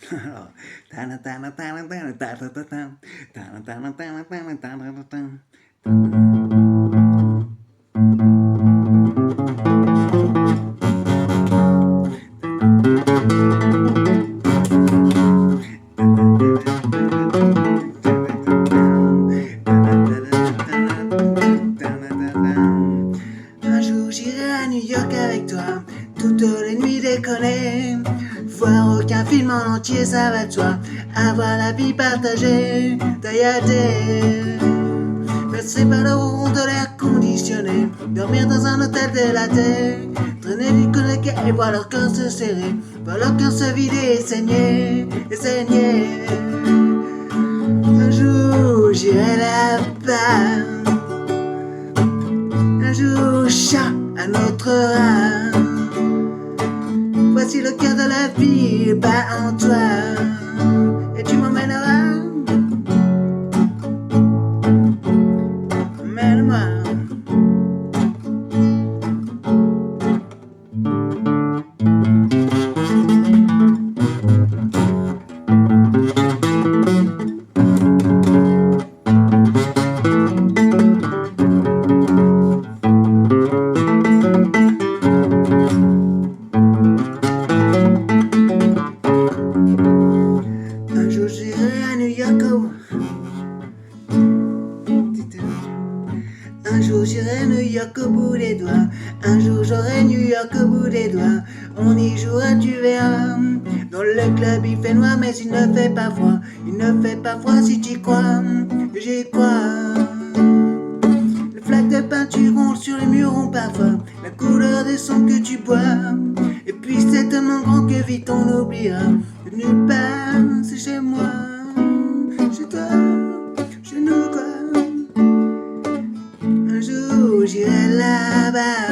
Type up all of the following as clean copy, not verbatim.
Alors, tana, tana, tana, tana, tana, tana, tana, tana, tana, tana, tana, tana. Un jour j'irai à New York avec toi, toutes les nuits déconner. Voir aucun film en entier, ça va de soi. Avoir la vie partagée, tailladée. Passer par le rond de l'air conditionné, dormir dans un hôtel de la terre, traîner du collègue et voir leur corps se serrer, voir leur cœur se vider et saigner, et saigner. Un jour j'irai là-bas, un jour chat à notre rein. Voici le cœur de la vie bat en toi, et tu m'emmèneras. Emmène-moi. Un jour j'irai à New York. Un jour j'irai à New York au bout des doigts. Un jour j'aurai New York au bout des doigts. On y jouera, tu verras. Dans le club il fait noir mais il ne fait pas froid. Il ne fait pas froid si tu crois. J'y crois. Les flaques de peinture ont sur les murs ont parfois la couleur des sons que tu bois. Et puis c'est tellement grand que vite on oubliera. De nulle part, c'est chez moi, chez toi, chez nous quoi. Un jour j'irai là-bas,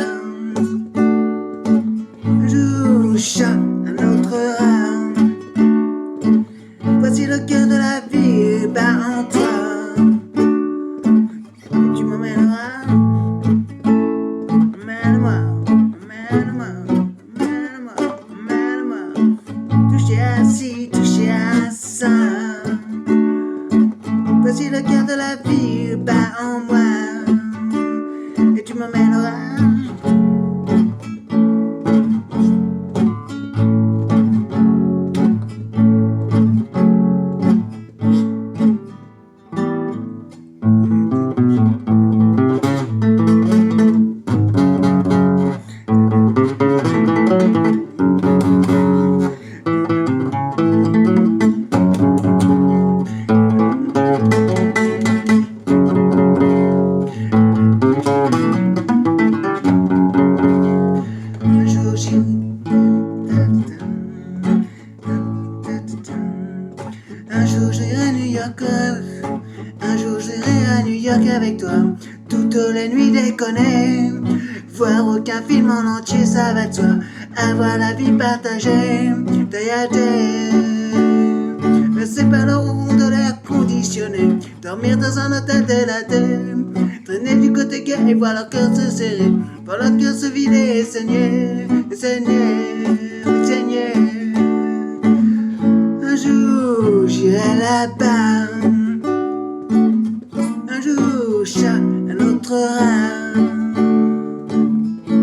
un jour chat à notre rein. Voici le cœur de la vie bat en toi, et tu m'emmèneras. Emmène-moi, emmène-moi, emmène-moi, emmène-moi. Toucher à ci, toucher à ça. Voici le cœur de la vie bat en moi, et tu m'emmèneras. Un jour j'irai à New York, un jour j'irai à New York avec toi, toutes les nuits déconner, voir aucun film en entier, ça va de soi, avoir la vie partagée, tailladée, passer par le rond de l'air conditionné, dormir dans un hôtel de la terre, traîner du côté gay et voir leur cœur se serrer, voir leur cœur se vider et saigner, et saigner, et saigner. Un jour j'irai là-bas, un jour chat à notre rein.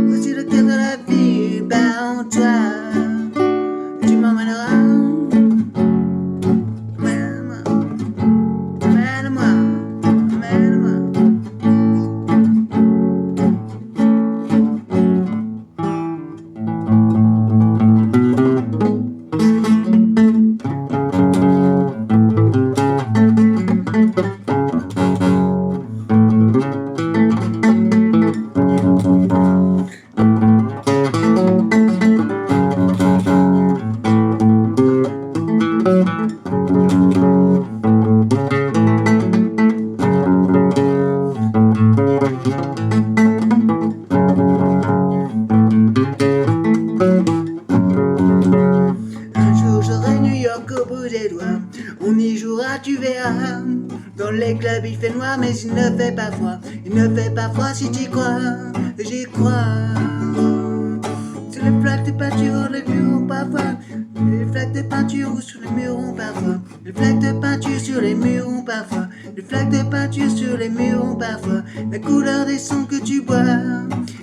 Voici le cœur de la vie bat en toi, et tu m'emmèneras. Emmène-moi, emmène-moi, emmène-moi. Au bout des doigts, on y jouera, tu verras. Dans les clubs il fait noir mais il ne fait pas froid. Il ne fait pas froid si tu crois, j'y crois. Sur les plaques peinture, les murs ont parfois. Les flaques de peinture sur les murs ont parfois. Les flaques de peinture sur les murs ont parfois. Les flaques de peinture sur les murs ont parfois. La couleur des sons que tu bois.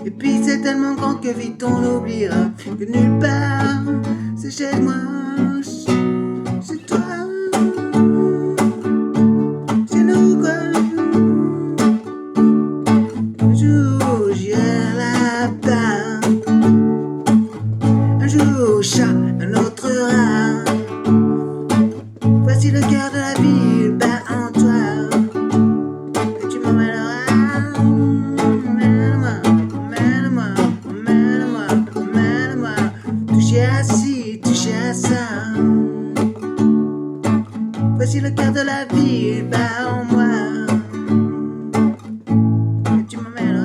Et puis c'est tellement grand que vite on oubliera que nulle part c'est chez moi, c'est toi, c'est nous quoi. Un jour j'irai là-bas, un jour chat, un autre rat. Voici le cœur de la ville bat en toi, et tu m'emmèneras. Toucher à ci, toucher à ça. Voici le cœur de la vie, bat en moi. Et tu m'emmèneras.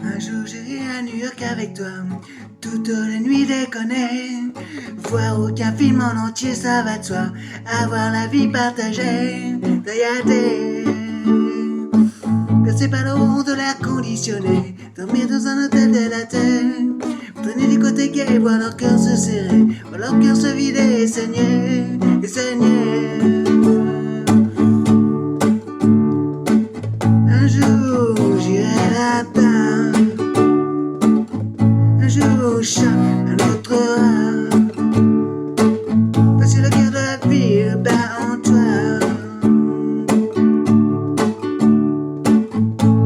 Un jour j'irai à New York avec toi, toutes les nuits déconner. Voir aucun film en entier, ça va de soi. Avoir la vie partagée, tailladée. Percé par le rond de l'air conditionné, dormir dans un hôtel de la terre. Traîner du côté gay, voir leur cœur se serrer, voir leur cœur se vider et saigner, et saigner. Un jour j'irai là-bas, un jour chat, un autre rat. Voici le cœur de la ville bat en toi.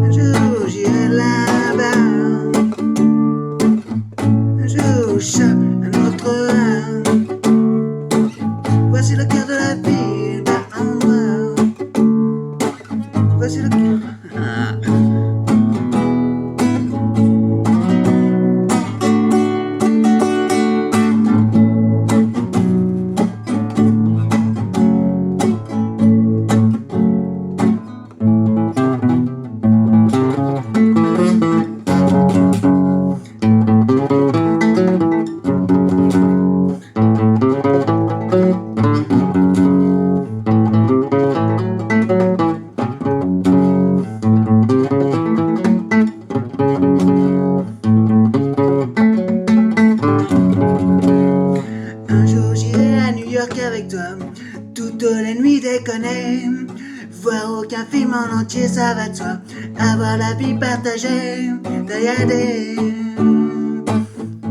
Un jour j'irai là-bas, un jour chat, un autre rat. Voici le cœur de la ville bat en moi. Voici le cœur. Un jour j'irai à New York avec toi, toutes les nuits déconner. Voir aucun film en entier, ça va de soi. Avoir la vie partagée, tailladée.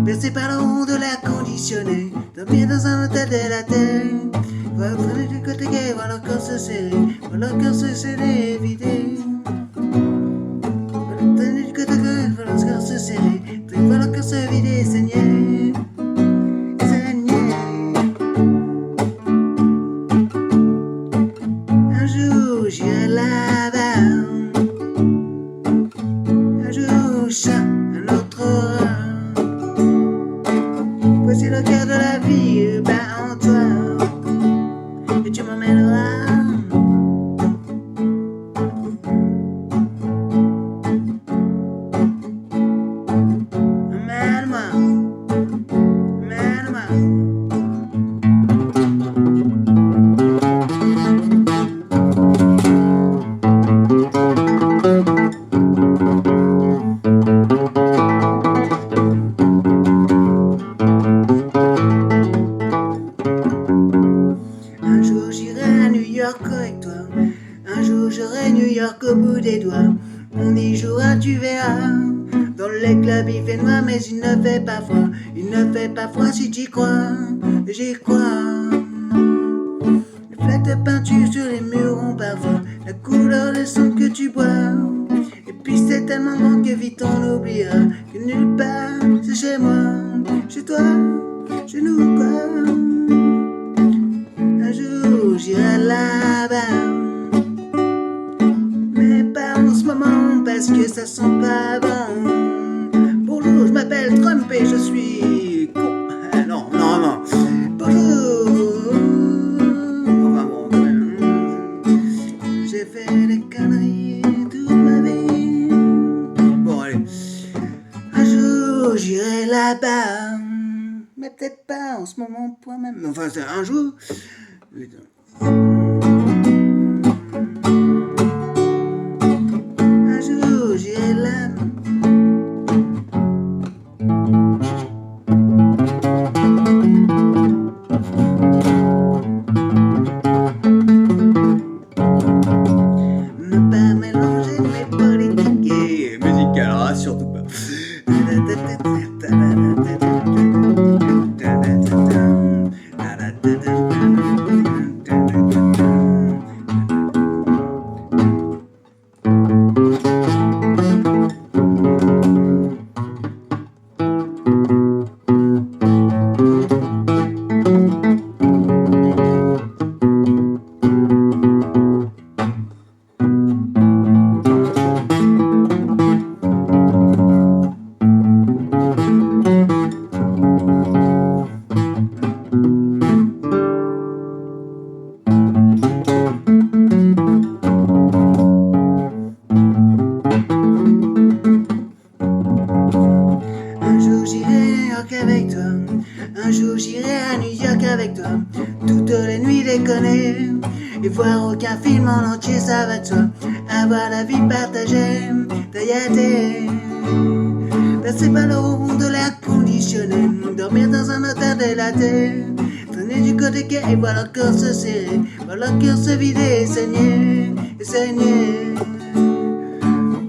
Percé par le rond de l'air conditionné, dormir dans un hôtel de la terre. Voir traîner du côté gay, voir leur corps se serrer, voir leur cœur se serrer et vider. Voir traîner du côté gay, voir leur corps se serrer, voir leur cœur se vider et saigner. Un jour j'irai là-bas, un jour chat, un autre rat. Voici le cœur de la vie bat en toi, et tu m'emmèneras. Emmène-moi, emmène-moi. Un jour j'irai à New York avec toi, un jour j'aurai New York au bout des doigts. On y jouera, tu verras. Dans les clubs il fait noir mais il ne fait pas froid. Il ne fait pas froid si t'y crois, j'y crois. Les flaques de peinture sur les murs ont parfois la couleur des sons que tu bois. Et puis c'est tellement grand que vite on oubliera que nulle part c'est chez moi, chez toi, chez nous quoi. Un jour parce que ça sent pas bon. Bonjour, je m'appelle Trump et je suis con. Non, non, non. Bonjour. Enfin bon, quand même. J'ai fait des conneries toute ma vie. Bon, allez. Un jour, j'irai là-bas. Mais peut-être pas en ce moment pour moi-même. Enfin, c'est un jour. Putain. Un jour, j'irai là. Ne pas mélanger mes politiques et musique, alors surtout pas. Un jour j'irai à New York avec toi. Un jour j'irai à New York avec toi. Toutes les nuits déconner. Et voir aucun film en entier, ça va de soi. Avoir la vie partagée, tailladée. Passer par le rond de l'air conditionné. Dormir dans un hôtel délaté. Traîner du côté gay et voir leur corps se serrer. Voir leur cœur se vider et saigner. Et saigner.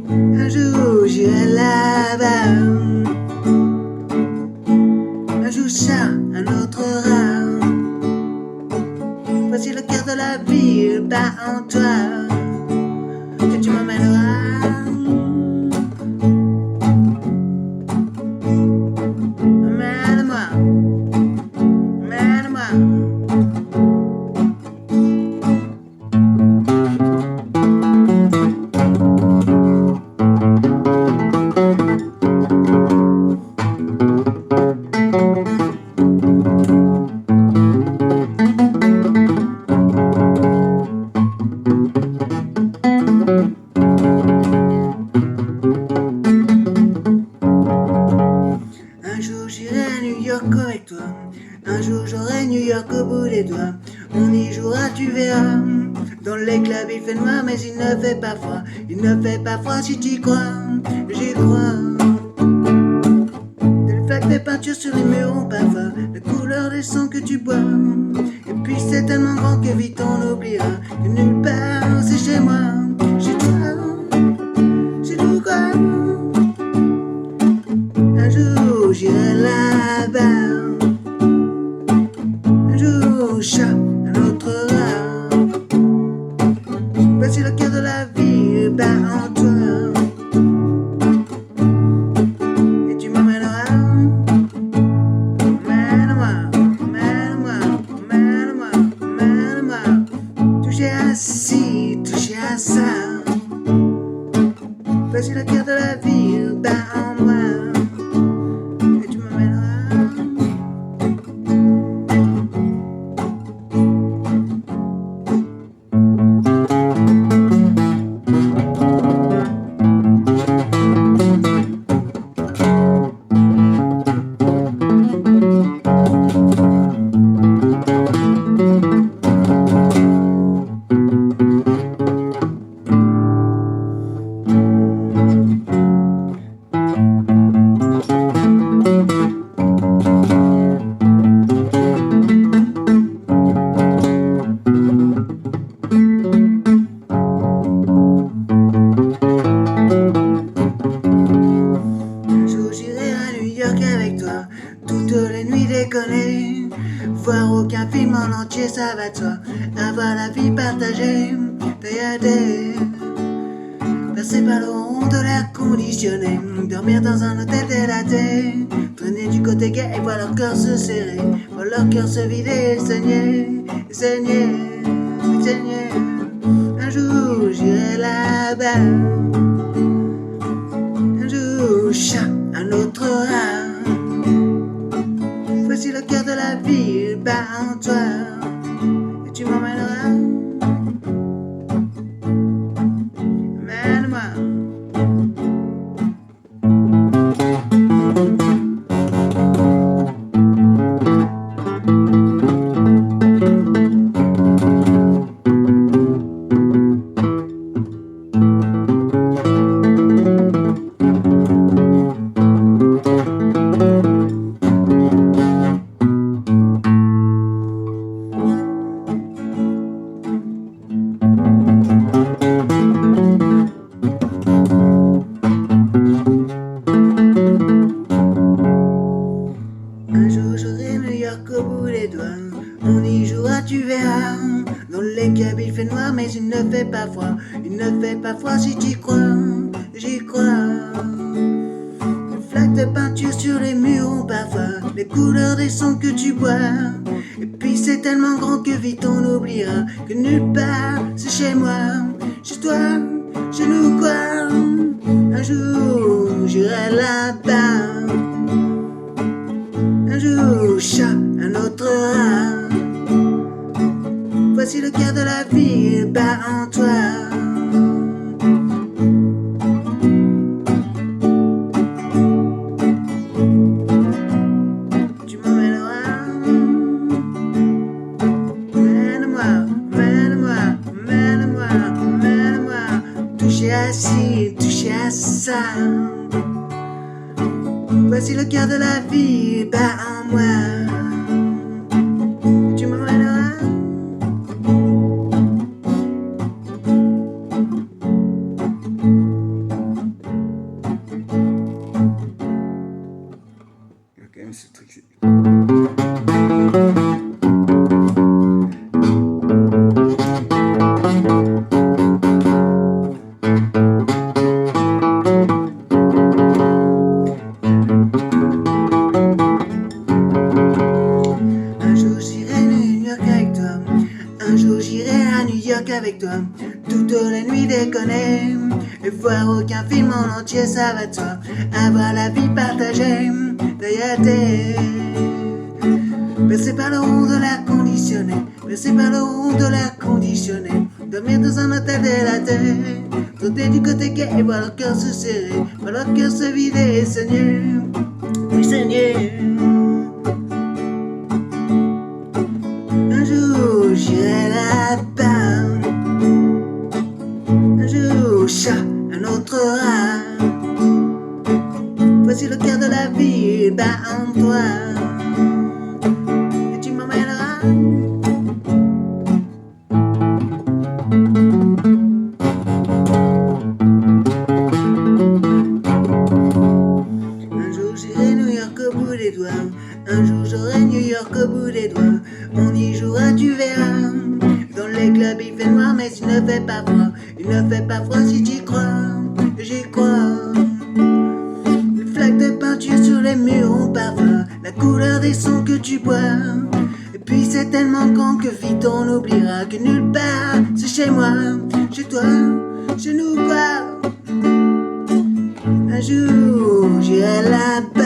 Un jour j'irai là-bas. Un jour chat, un autre rat. Voici le cœur de la ville, pas en toi. Que tu m'emmèneras. Emmène-moi. Emmène-moi. Un jour j'irai à New York avec toi. Un jour j'aurai New York au bout des doigts. On y jouera, tu verras. Dans les clubs il fait noir mais il ne fait pas froid. Il ne fait pas froid si tu crois. J'y crois. Des flaques de peinture sur les murs ont parfois la couleur des sangs que tu bois. Et puis c'est tellement grand que vite on oubliera que nulle part c'est chez moi. Chez toi. Chez nous quoi. Un jour j'irai là-bas. Un jour chat, un autre rat. Voici le cœur de la vie, bat en toi. Et tu m'emmèneras. Emmène-moi, emmène-moi, emmène-moi, emmène-moi. Toucher à ci, toucher à ça. Voici le cœur de la vie, bat en moi. Toutes les nuits déconner, voir aucun film en entier, ça va de soi. Avoir la vie partagée, tailladée. Passer par le rond de l'air conditionné, dormir dans un hôtel délaté. Traîner du côté gay et voir leur corps se serrer, voir leur cœur se vider et saigner, et saigner, et saigner. Un jour j'irai là-bas. toi, et tu m'emmèneras. Emmène-moi. Un jour j'aurai New York au bout des doigts. On y jouera, tu verras. Dans les câbles il fait noir, mais il ne fait pas froid. Il ne fait pas froid si tu crois. J'y crois. Une flaque de peinture sur les murs ont parfois les couleurs des sons que tu bois. Et puis c'est tellement grand que vite on oubliera que nulle part c'est chez moi. Chez toi, chez nous quoi. Un jour j'irai là-bas. Un jour, chat, un autre rat. Voici le cœur de la vie, bat en toi. Tu m'emmèneras. Mène-moi, mène-moi, mène-moi, mène-moi. Toucher à ci, toucher à ça. Voici le cœur de la vie, bat en moi. Tu m'emmèneras. Quand même ce truc c'est... Un jour j'irai à New York avec toi, toutes les nuits déconner, et voir aucun film en entier, ça va de soi, avoir la vie partagée, derrière tes... Bercé par le rond de l'air conditionné, bercé par le rond de l'air conditionné, dormir dans un hôtel délaté, sauter du côté gay et voir leur cœur se serrer, voir leur cœur se vider et saigner, oui saigner. Un jour j'irai là-bas. Un jour chat, un autre rat. Voici le cœur de la vie, bat en toi. Et tu m'emmèneras. Un jour j'irai New York au bout des doigts. Un jour j'aurai New York au bout des doigts. On y jouera, tu verras. Dans les clubs il fait noir, mais il ne fait pas froid. Il ne fait pas froid si tu crois. J'y crois. Une flaque de peinture sur les murs ont parfois la couleur des sons que tu bois. Et puis c'est tellement grand que vite on oubliera que nulle part c'est chez moi, chez toi, chez nous quoi. Un jour j'irai là-bas.